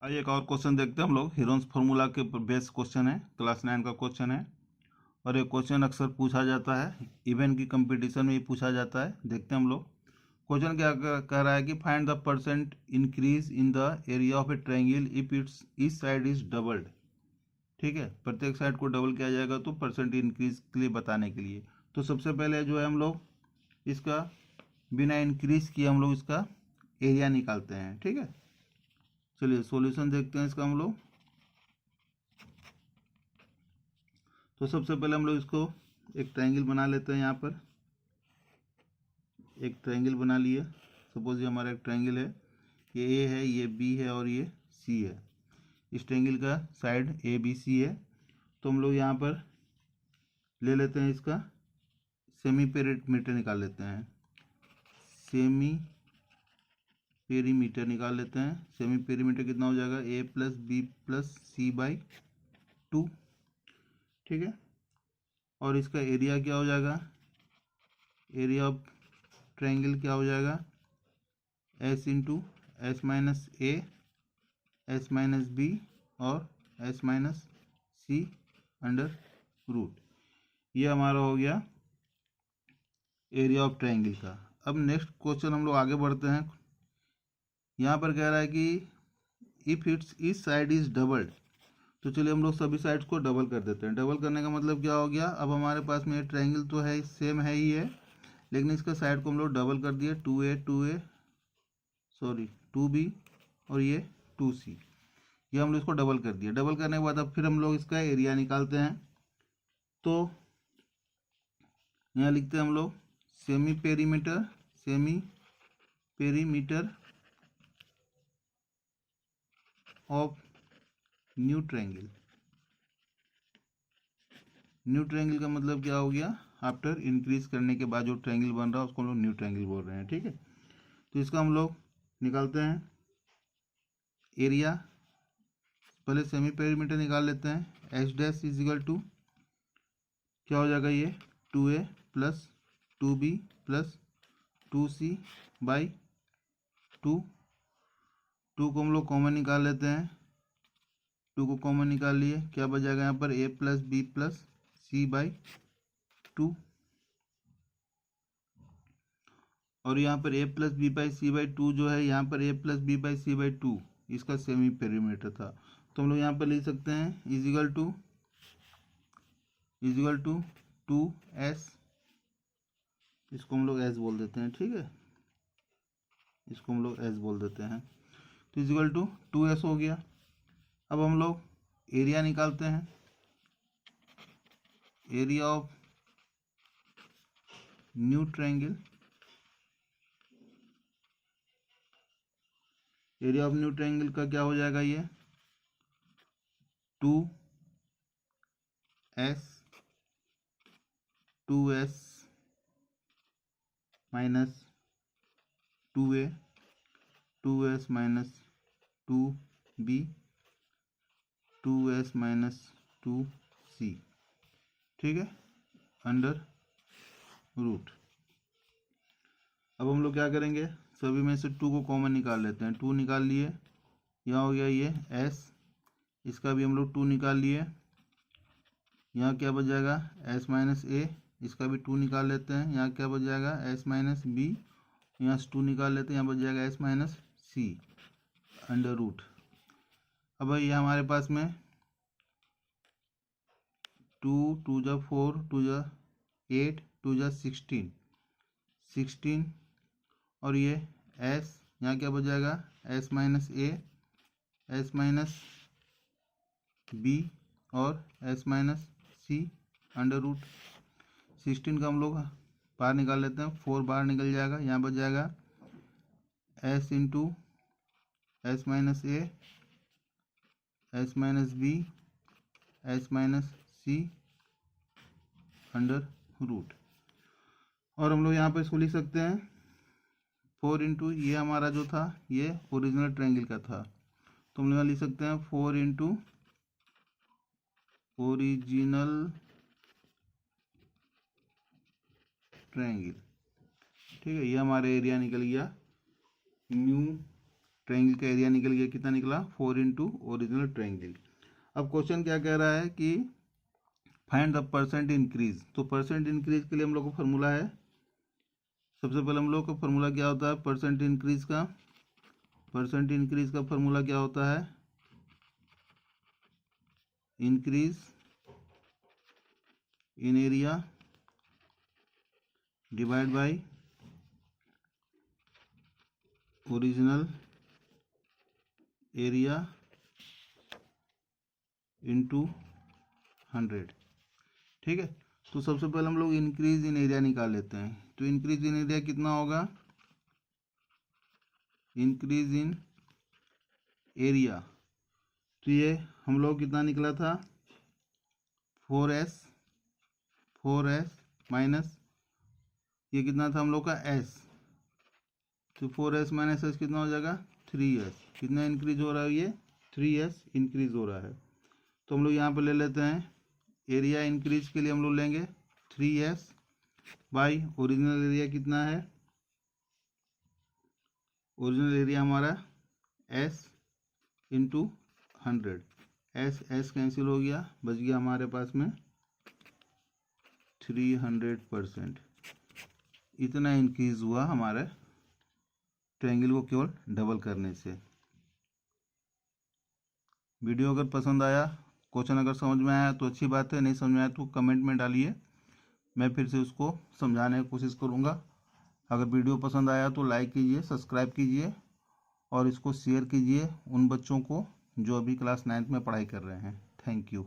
आइए एक और क्वेश्चन देखते हैं हम लोग। हीरोन्स फार्मूला के बेस क्वेश्चन है, क्लास 9 का क्वेश्चन है और ये क्वेश्चन अक्सर पूछा जाता है, इवेंट की कंपटीशन में ही पूछा जाता है। देखते हैं हम लोग क्वेश्चन क्या कह रहा है कि find the percent increase in the area of A triangle if it's each side is doubled. ठीक है, प्रत्येक साइड को डबल किया जाएगा तो परसेंट इंक्रीज के लिए बताने के लिए। तो सबसे पहले जो है हम लोग इसका बिना इंक्रीज किए हम लोग इसका एरिया निकालते हैं। ठीक है, चलिए सॉल्यूशन देखते हैं इसका हम लोग। तो सबसे पहले हम लोग इसको एक ट्रायंगल बना लेते हैं। यहाँ पर एक ट्रायंगल बना लिए। सपोज ये हमारा एक ट्रायंगल है, ये ए है, ये बी है और ये सी है। इस ट्रायंगल का साइड ए बी सी है। तो हम लोग यहाँ पर ले लेते हैं इसका सेमी पेरीमीटर निकाल लेते हैं। सेमी पेरीमीटर निकाल लेते हैं। सेमी पेरीमीटर कितना हो जाएगा, A plus B plus C by 2। ठीक है, और इसका एरिया क्या हो जाएगा, एरिया ऑफ ट्रायंगल क्या हो जाएगा, S into S minus A, S minus B और S minus C under root. ये हमारा हो गया एरिया ऑफ ट्रायंगल का। अब नेक्स्ट क्वेश्चन हम लोग आगे बढ़ते हैं। यहाँ पर कह रहा है कि इफ इट्स इस साइड इज डबल्ड। तो चलिए हम लोग सभी साइड्स को डबल कर देते हैं। डबल करने का मतलब क्या हो गया, अब हमारे पास में ट्रायंगल तो है, सेम है ही है, लेकिन इसका साइड को हम लोग डबल कर दिए। 2b और ये 2c, ये हम लोग इसको डबल कर दिए। डबल करने के बाद अब फिर हम लोग इसका एरिया निकालते हैं। तो यहाँ लिखते हैं हम लोग semi perimeter of new triangle. New triangle का मतलब क्या हो गया, आफ्टर इंक्रीज करने के बाद जो ट्रायंगल बन रहा है उसको हम लोग न्यू ट्रायंगल बोल रहे हैं। ठीक है, तो इसका हम लोग निकालते हैं एरिया। पहले सेमी पेरीमीटर निकाल लेते हैं। H dash is equal to क्या हो जाएगा, ये 2a plus 2b plus 2c by 2। 2 को हम लोग कॉमन निकाल लेते हैं। 2 को कॉमन निकाल लिए, क्या बच जाएगा यहाँ पर, a plus B plus C by 2। और यहाँ पर a plus B by C by 2 जो है, यहाँ पर a plus B by C by 2 इसका सेमी पेरीमीटर था। तो हम लोग यहाँ पर लिख सकते हैं इजिकल टू 2s, इसको हम लोग s बोल देते हैं। ठीक है, इसको हम लोग s बोल देते हैं। तो इजिकल टू 2s हो गया। अब हम लोग एरिया निकालते हैं। Area of new triangle, area of new triangle का क्या हो जाएगा, ये 2s minus 2a, 2s minus 2b, 2s minus 2c। ठीक है, अंडर रूट। अब हम लोग क्या करेंगे, सभी में से 2 को कॉमन निकाल लेते हैं। 2 निकाल लिए, यहाँ हो गया ये s, इसका भी हम लोग 2 निकाल लिए। यहाँ क्या बच जाएगा, s माइनस ए, इसका भी 2 निकाल लेते हैं। यहाँ क्या बच जाएगा, s माइनस बी, यहाँ से 2 निकाल लेते हैं, यहाँ बच जाएगा s minus C under root. अब ये हमारे पास में 2 2 जा 4, 2 जा 8, 2 जा 16 और ये s, यहाँ क्या बच जाएगा, s माइनस ए, s माइनस बी और s minus C under root. 16 का हम लोग बाहर निकाल लेते हैं, 4 बाहर निकल जाएगा, यहाँ बच जाएगा s into S minus A, S minus B, S minus C under root. और हम लोग यहाँ पर इसको लिख सकते हैं 4 इंटू, ये हमारा जो था ये ओरिजिनल ट्रायंगल का था, तो हम लोग यहाँ लिख सकते हैं 4 इंटू ओरिजिनल ट्रायंगल। ठीक है, ये हमारा एरिया निकल गया न्यू ट्रायंगल का एरिया निकल गया, कितना निकला 4 इंटू ओरिजिनल ट्रायंगल। अब क्वेश्चन क्या कह रहा है कि फाइंड द परसेंट इंक्रीज। तो परसेंट इंक्रीज के लिए हम लोग को फार्मूला है, सबसे पहले हम लोग का फार्मूला क्या होता है परसेंट इंक्रीज का। परसेंट इंक्रीज का फार्मूला क्या होता है, increase in area divide by original area into 100। ठीक है, तो सबसे पहले हम लोग इंक्रीज इन एरिया निकाल लेते हैं। तो इंक्रीज इन एरिया कितना होगा, इंक्रीज इन एरिया, तो ये हम लोग कितना निकला था 4s माइनस ये कितना था हम लोग का s, तो 4s माइनस s कितना हो जाएगा 3s। कितना इंक्रीज हो रहा है ये 3s इंक्रीज हो रहा है। तो हम लोग यहाँ पे ले लेते हैं एरिया इंक्रीज के लिए हम लोग लेंगे 3s बाई ओरिजिनल एरिया कितना है, ओरिजिनल एरिया हमारा s इंटू 100। s कैंसिल हो गया, बच गया हमारे पास में 300%। इतना इंक्रीज हुआ हमारे ट्रायंगल को केवल डबल करने से। वीडियो अगर पसंद आया, क्वेश्चन अगर समझ में आया तो अच्छी बात है, नहीं समझ में आया तो कमेंट में डालिए, मैं फिर से उसको समझाने की कोशिश करूँगा। अगर वीडियो पसंद आया तो लाइक कीजिए, सब्सक्राइब कीजिए और इसको शेयर कीजिए उन बच्चों को जो अभी क्लास 9th में पढ़ाई कर रहे हैं। Thank you.